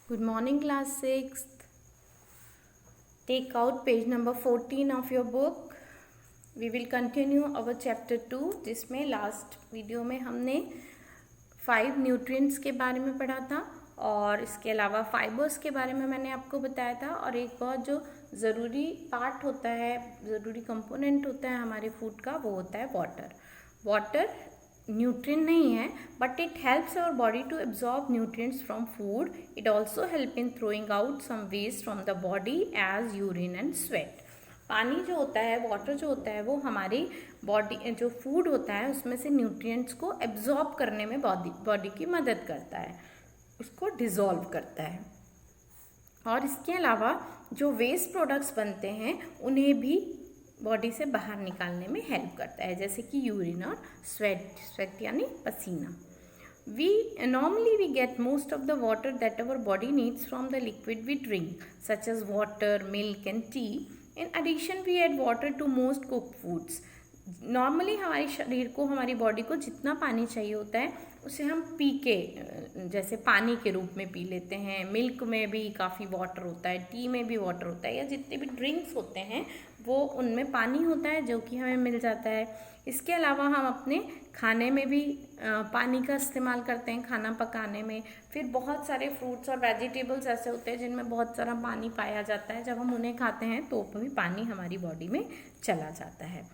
Good morning, class 6th. Take out page number 14 of your book. We will continue our chapter 2, जिसमें last video में हमने 5 nutrients के बारे में पढ़ा था और इसके अलावा फाइबर्स के बारे में मैंने आपको बताया था। और एक बहुत जो ज़रूरी पार्ट होता है, ज़रूरी कंपोनेंट होता है हमारे फूड का, वो होता है वाटर। वाटर न्यूट्रिएंट नहीं है, but it helps our body to absorb nutrients from food. It also help in throwing out some waste from the body as urine and sweat. पानी जो होता है, वाटर जो होता है, वो हमारी बॉडी जो फूड होता है उसमें से न्यूट्रिएंट्स को एब्जॉर्ब करने में बॉडी की मदद करता है, उसको डिज़ोल्व करता है. और इसके अलावा जो वेस्ट प्रोडक्ट्स बनते हैं उन्हें भी बॉडी से बाहर निकालने में हेल्प करता है, जैसे कि यूरिन और स्वेट यानी पसीना. Normally we get most of the water that our body needs from the liquid we drink, such as water, milk and tea. In addition, we add water to most cooked foods. Normally हमारे शरीर को, हमारी body को जितना पानी चाहिए होता है उसे हम पी के, जैसे पानी के रूप में पी लेते हैं. मिल्क में भी काफ़ी वाटर होता है, टी में भी वाटर होता है, या जितने भी ड्रिंक्स होते हैं वो उनमें पानी होता है जो कि हमें मिल जाता है. इसके अलावा हम अपने खाने में भी पानी का इस्तेमाल करते हैं, खाना पकाने में. फिर बहुत सारे फ्रूट्स और वेजिटेबल्स ऐसे होते हैं जिनमें बहुत सारा पानी पाया जाता है. जब हम उन्हें खाते हैं तो भी पानी हमारी बॉडी में चला जाता है.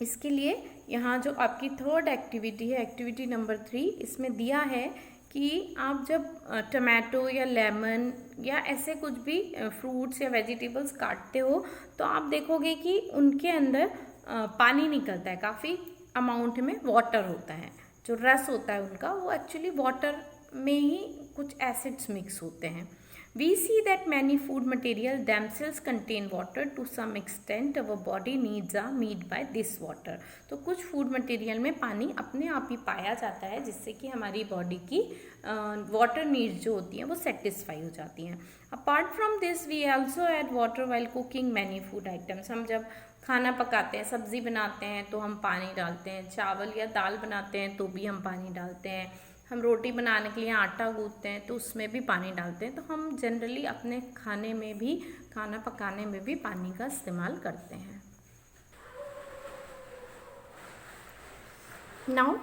इसके लिए यहाँ जो आपकी थर्ड एक्टिविटी है, एक्टिविटी नंबर 3, इसमें दिया है कि आप जब टमाटो या लेमन या ऐसे कुछ भी फ्रूट्स या वेजिटेबल्स काटते हो तो आप देखोगे कि उनके अंदर पानी निकलता है, काफ़ी अमाउंट में वाटर होता है. जो रस होता है उनका, वो एक्चुअली वाटर में ही कुछ एसिड्स मिक्स होते हैं. We see that many food material themselves contain water. To some extent, our body needs are met by this water. तो कुछ फूड मटेरियल में पानी अपने आप ही पाया जाता है, जिससे कि हमारी बॉडी की वाटर नीड्स जो होती हैं वो सेटिस्फाई हो जाती हैं. Apart from this we also add water while cooking many food items. हम जब खाना पकाते हैं, सब्जी बनाते हैं तो हम पानी डालते हैं, चावल या दाल बनाते हैं तो भी हम पानी डालते हैं, हम रोटी बनाने के लिए आटा गूंथते हैं तो उसमें भी पानी डालते हैं. तो हम जनरली अपने खाने में भी, खाना पकाने में भी पानी का इस्तेमाल करते हैं. Now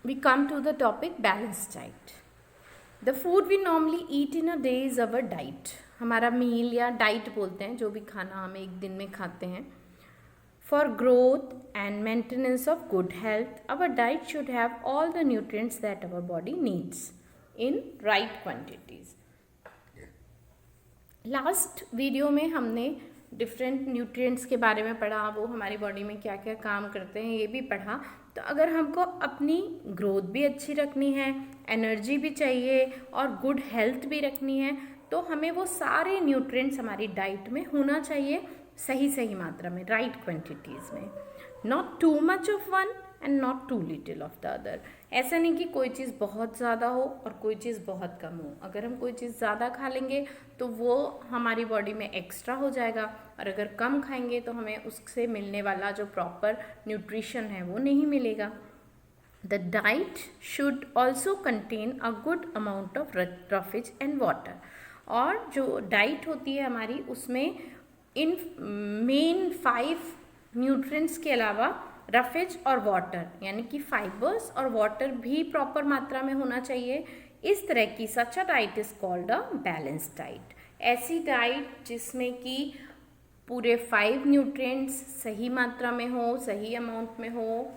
we come to the topic balanced diet. The food we normally eat in a day is our diet. हमारा मील या डाइट बोलते हैं जो भी खाना हम एक दिन में खाते हैं. For growth and maintenance of good health, our diet should have all the nutrients that our body needs in right quantities. Last video में हमने डिफरेंट न्यूट्रिएंट्स के बारे में पढ़ा, वो हमारी बॉडी में क्या क्या काम करते हैं ये भी पढ़ा. तो अगर हमको अपनी ग्रोथ भी अच्छी रखनी है, एनर्जी भी चाहिए और गुड हेल्थ भी रखनी है, तो हमें वो सारे न्यूट्रिएंट्स हमारी डाइट में होना चाहिए, सही मात्रा में, राइट क्वांटिटीज़ में. Not too much of one and not too little of the other. ऐसा नहीं कि कोई चीज़ बहुत ज़्यादा हो और कोई चीज़ बहुत कम हो. अगर हम कोई चीज़ ज़्यादा खा लेंगे तो वो हमारी बॉडी में एक्स्ट्रा हो जाएगा, और अगर कम खाएंगे तो हमें उससे मिलने वाला जो प्रॉपर न्यूट्रिशन है वो नहीं मिलेगा. The diet should also contain a good amount of roughage and water. और जो डाइट होती है हमारी, उसमें इन मेन 5 न्यूट्रिएंट्स के अलावा रफेज और वाटर यानी कि फाइबर्स और वाटर भी प्रॉपर मात्रा में होना चाहिए. इस तरह की such a diet is called a balanced diet. ऐसी डाइट जिसमें कि पूरे 5 न्यूट्रिएंट्स सही मात्रा में हो, सही अमाउंट में हो,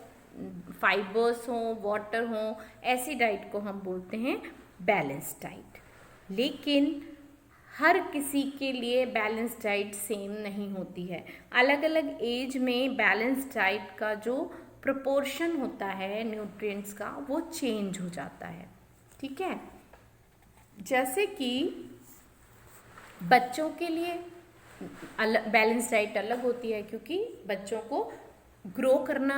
फाइबर्स हो, वाटर हो, ऐसी डाइट को हम बोलते हैं बैलेंस्ड डाइट. लेकिन हर किसी के लिए बैलेंस डाइट सेम नहीं होती है. अलग अलग एज में बैलेंस डाइट का जो प्रोपोर्शन होता है न्यूट्रिएंट्स का, वो चेंज हो जाता है. ठीक है, जैसे कि बच्चों के लिए बैलेंस डाइट अलग होती है, क्योंकि बच्चों को ग्रो करना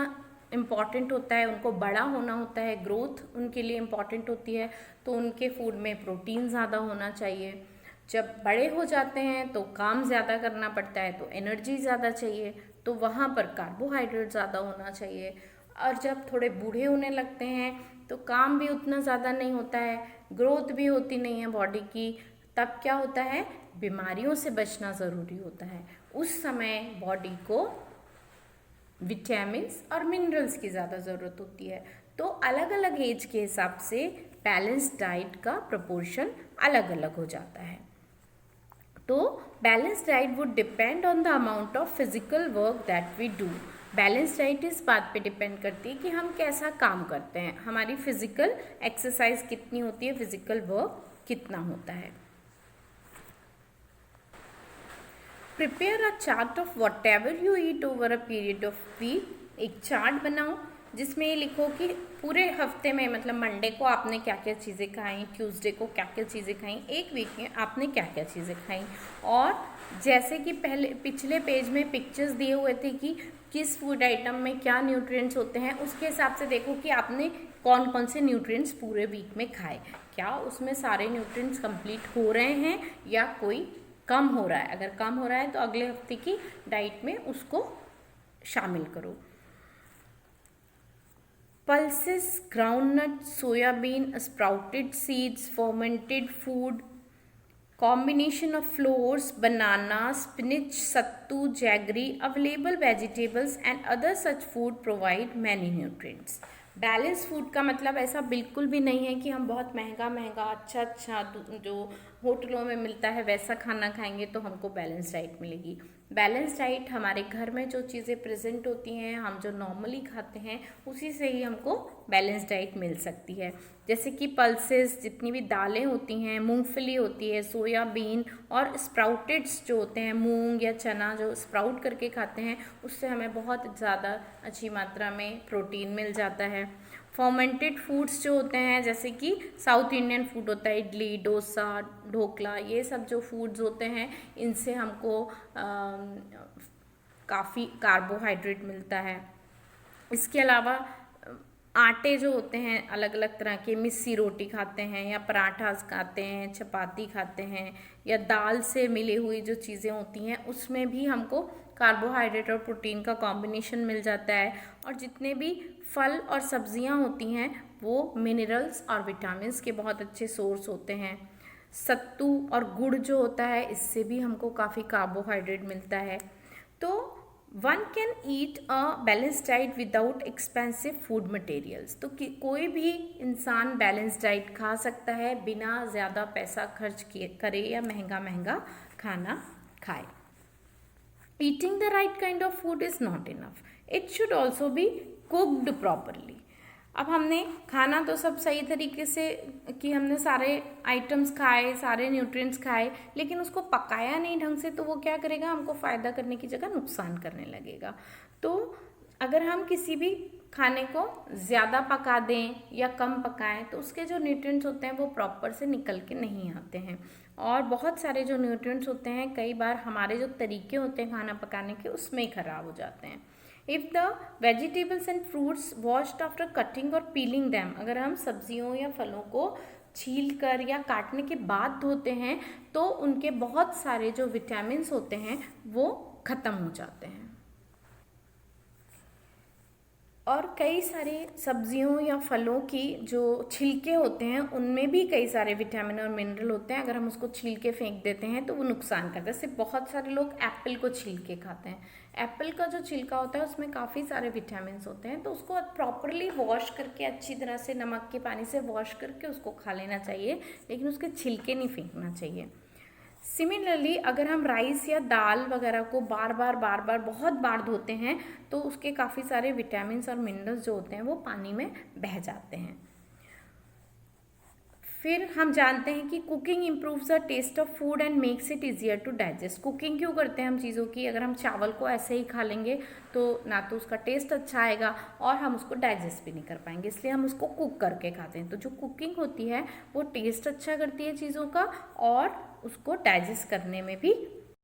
इम्पॉर्टेंट होता है, उनको बड़ा होना होता है, ग्रोथ उनके लिए इम्पॉर्टेंट होती है, तो उनके फूड में प्रोटीन ज़्यादा होना चाहिए. जब बड़े हो जाते हैं तो काम ज़्यादा करना पड़ता है, तो एनर्जी ज़्यादा चाहिए, तो वहाँ पर कार्बोहाइड्रेट ज़्यादा होना चाहिए. और जब थोड़े बूढ़े होने लगते हैं तो काम भी उतना ज़्यादा नहीं होता है, ग्रोथ भी होती नहीं है बॉडी की, तब क्या होता है, बीमारियों से बचना ज़रूरी होता है। उस समय बॉडी को विटामिन्स और मिनरल्स की ज़्यादा ज़रूरत होती है। तो अलग अलग एज के हिसाब से बैलेंस्ड डाइट का प्रपोर्शन अलग अलग हो जाता है। तो balanced diet would depend on the amount of physical work that we do. Balance diet इस बात पे डिपेंड करती है कि हम कैसा काम करते हैं, हमारी फिजिकल एक्सरसाइज कितनी होती है, फिजिकल वर्क कितना होता है। Prepare a chart of whatever you eat over a period of week. एक चार्ट बनाओ जिसमें ये लिखो कि पूरे हफ्ते में, मतलब मंडे को आपने क्या क्या चीज़ें खाई, ट्यूसडे को क्या क्या चीज़ें खाई, एक वीक में आपने क्या क्या चीज़ें खाई। और जैसे कि पिछले पेज में पिक्चर्स दिए हुए थे कि किस फूड आइटम में क्या न्यूट्रिएंट्स होते हैं, उसके हिसाब से देखो कि आपने कौन कौन से न्यूट्रिएंट्स पूरे वीक में खाए, क्या उसमें सारे न्यूट्रिएंट्स कंप्लीट हो रहे हैं या कोई कम हो रहा है। अगर कम हो रहा है तो अगले हफ्ते की डाइट में उसको शामिल करो। pulses, groundnut, soybean, sprouted seeds, fermented food, combination of flours, bananas, spinach, sattu, jaggery, available vegetables and other such food provide many nutrients. Balance food का मतलब ऐसा बिल्कुल भी नहीं है कि हम बहुत महंगा महंगा अच्छा जो होटलों में मिलता है वैसा खाना खाएंगे तो हमको बैलेंस डाइट मिलेगी। बैलेंस डाइट हमारे घर में जो चीज़ें प्रेजेंट होती हैं, हम जो नॉर्मली खाते हैं उसी से ही हमको बैलेंस डाइट मिल सकती है। जैसे कि पल्सेस, जितनी भी दालें होती हैं, मूंगफली होती है, सोयाबीन और स्प्राउटेड्स जो होते हैं, मूंग या चना जो स्प्राउट करके खाते हैं, उससे हमें बहुत ज़्यादा अच्छी मात्रा में प्रोटीन मिल जाता है। फर्मेंटेड फूड्स जो होते हैं, जैसे कि साउथ इंडियन फूड होता है, इडली, डोसा, ढोकला, ये सब जो फूड्स होते हैं इनसे हमको काफ़ी कार्बोहाइड्रेट मिलता है। इसके अलावा आटे जो होते हैं अलग अलग तरह के, मिस्सी रोटी खाते हैं या पराठा खाते हैं, चपाती खाते हैं, या दाल से मिली हुई जो चीज़ें होती हैं उसमें भी हमको कार्बोहाइड्रेट और प्रोटीन का कॉम्बिनेशन मिल जाता है। और जितने भी फल और सब्जियां होती हैं वो मिनरल्स और विटामिन्स के बहुत अच्छे सोर्स होते हैं। सत्तू और गुड़ जो होता है इससे भी हमको काफ़ी कार्बोहाइड्रेट मिलता है। तो one can eat a balance diet without expensive food materials. तो कोई भी इंसान बैलेंस डाइट खा सकता है बिना ज़्यादा पैसा खर्च करे या महंगा महंगा खाना खाए। Eating the right kind of food is not enough. It should also be cooked properly. अब हमने खाना तो सब सही तरीके से कि हमने सारे आइटम्स खाए, सारे न्यूट्रिएंट्स खाए, लेकिन उसको पकाया नहीं ढंग से तो वो क्या करेगा, हमको फ़ायदा करने की जगह नुकसान करने लगेगा। तो अगर हम किसी भी खाने को ज़्यादा पका दें या कम पकाएं तो उसके जो न्यूट्रिएंट्स होते हैं वो प्रॉपर से निकल के नहीं आते हैं। और बहुत सारे जो न्यूट्रिएंट्स होते हैं कई बार हमारे जो तरीके होते हैं खाना पकाने के उसमें ही ख़राब हो जाते हैं। If the vegetables and fruits washed after cutting और पीलिंग दैम, अगर हम सब्जियों या फलों को छील कर या काटने के बाद धोते हैं तो उनके बहुत सारे जो विटामिन्स होते हैं वो ख़त्म हो जाते हैं। और कई सारे सब्जियों या फलों की जो छिलके होते हैं उनमें भी कई सारे विटामिन और मिनरल होते हैं। अगर हम उसको छील के फेंक देते हैं तो वो नुकसान करता है। जैसे बहुत सारे लोग एप्पल को छील के खाते हैं। एप्पल का जो छिलका होता है उसमें काफ़ी सारे विटामिन होते हैं, तो उसको प्रॉपरली वॉश करके अच्छी तरह से नमक के पानी से वॉश करके उसको खा लेना चाहिए, लेकिन उसके छिलके नहीं फेंकना चाहिए। सिमिलरली अगर हम राइस या दाल वगैरह को बार बार बहुत बार धोते हैं तो उसके काफ़ी सारे विटामिन और मिनरल्स जो होते हैं वो पानी में बह जाते हैं। फिर हम जानते हैं कि cooking improves the taste of food and makes it easier to digest. Cooking क्यों करते हैं हम चीज़ों की? अगर हम चावल को ऐसे ही खा लेंगे तो ना तो उसका टेस्ट अच्छा आएगा और हम उसको डाइजेस्ट भी नहीं कर पाएंगे, इसलिए हम उसको कुक करके खाते हैं। तो जो कुकिंग होती है वो टेस्ट अच्छा करती है चीज़ों का और उसको डाइजेस्ट करने में भी